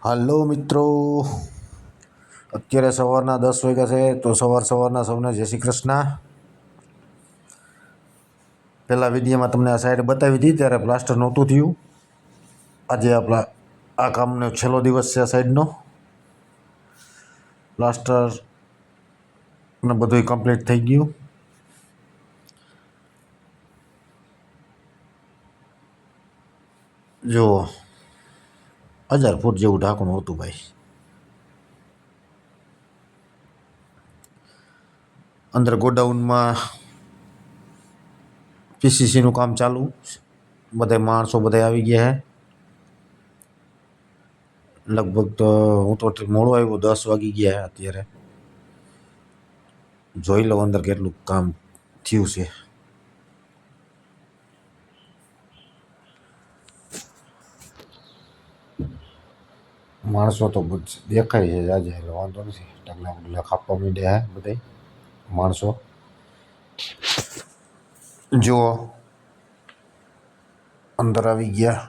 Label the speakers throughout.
Speaker 1: હાલો મિત્રો, અત્યારે સવારના 10 વાગ્યા છે. તો સવારના સૌને જય શ્રી કૃષ્ણ. પહેલાં વિડીયોમાં તમને આ સાઈડ બતાવી હતી ત્યારે પ્લાસ્ટર નહોતું થયું. આજે આપણા આ કામનો છેલ્લો દિવસ છે. આ સાઈડનો પ્લાસ્ટર ને બધું કમ્પ્લીટ થઈ ગયું. જો 1000 ફૂટ જેવું ઢાંકણું હતું ભાઈ. અંદર ગોડાઉનમાં પીસીસીનું કામ ચાલુ. બધા માણસો બધા આવી ગયા છે. લગભગ તો હું તો મોડો આવ્યો, 10 વાગી ગયા અત્યારે. જોઈ લો અંદર કેટલું કામ થયું છે. માણસો તો દેખાય છે આજે, એટલે વાંધો નથી. ઢગલા બગલા ખાપવા માંડ્યા હે બધા માણસો. જુઓ અંદર આવી ગયા.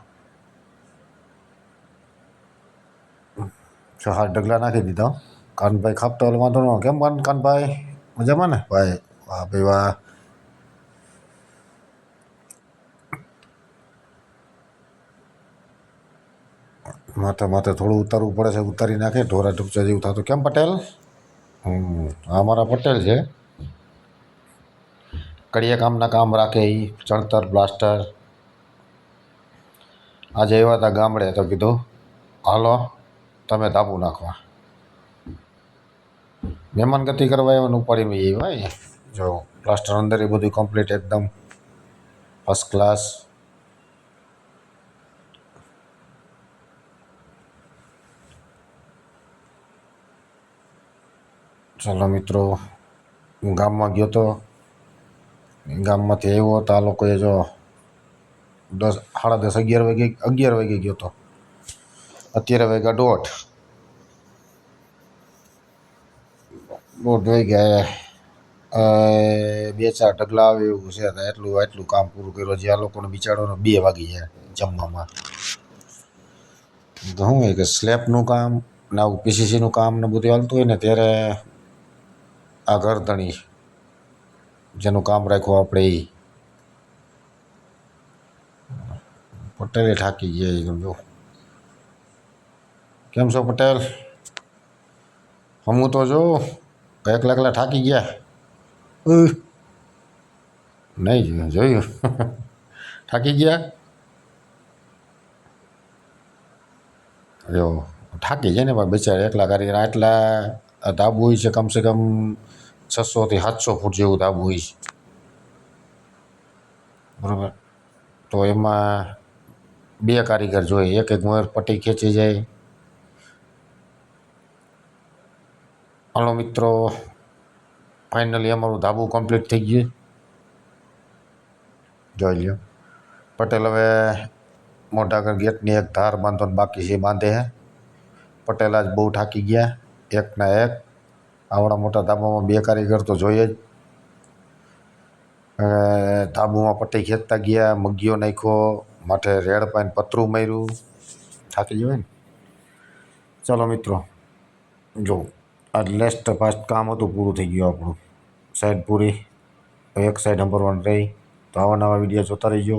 Speaker 1: 6-7 ઢગલા નાખી દીધા. કાનભાઈ ખાપતા એટલે વાંધો ન. કેમ કાનભાઈ મજામાં ને ભાઈ? વાહ ભાઈ વાહ. માથે થોડું ઉતારવું પડે છે. ઉતારી નાખે ઢોરા ઢુકચા જેવું થતું. કેમ પટેલ? હા મારા પટેલ છે. કડિયા કામના કામ રાખે એ, ચણતર પ્લાસ્ટર. આજે આવ્યા હતા ગામડે, તો કીધું હાલો તમે ધાબુ નાખવા. મહેમાન ગતિ કરવા આવ્યા, ઉપાડીને એ ભાઈ. જો પ્લાસ્ટર અંદર એ બધું કમ્પ્લીટ એકદમ ફર્સ્ટ ક્લાસ. ચાલો મિત્રો, હું ગામમાં ગયો તો. ગામમાંથી આવ્યો તો આ લોકોએ જો 10, સાડા 10, 11 વાગે ગયો તો. અત્યારે વાગ્યા 1:30 વાગ્યા. 2-4 ઢગલા આવે એવું છે. એટલું કામ પૂરું કર્યું. હજી આ લોકોને બિચારોને 2 વાગી જાય જમવામાં. તો શું હોય કે સ્લેબનું કામ ને આવું પીસીસીનું કામ ને બધું હાલતું હોય ને ત્યારે આ ઘરધણી જેનું કામ રાખ્યું આપણે એ પટેલે થાકી ગયા. જો કેમ છો પટેલ? હમું તો જો એકલા થાકી ગયા. નહીં જોયું થાકી ગયા. જો થાકી જાય ને ભાઈ બિચારા એકલા કરીને. આટલા ધાબુ હોય છે, કમસે કમ 600 થી 700 ફૂટ જેવું ધાબુ હોય છે, બરાબર. તો એમાં 2 કારીગર જોઈએ. એક મોર પટ્ટી ખેંચી જાય. હાલો મિત્રો, ફાઇનલી અમારું ધાબુ કમ્પ્લીટ થઈ ગયું. જોઈ લ્યો. પટેલ હવે મોટા ગેટની એક ધાર બાંધવાની બાકી છે, બાંધે હે. પટેલ આજ બહુ થાકી ગયા. એકના એક આવડા મોટા ધાબામાં 2 કારીગર તો જોઈએ જ. ધાબુમાં પટ્ટી ખેંચતા ગયા, મગીઓ નાખ્યો, માથે રેડ પાઈને પતરું માર્યું. થાકી જવાય ને. ચાલો મિત્રો, જો આ લેસ્ટ ફાસ્ટ કામ હતું, પૂરું થઈ ગયું આપણું. સાઈડ પૂરી, એક સાઈડ નંબર 1 રહી. તો આવા નવા વિડીયો જોતા રહીજો.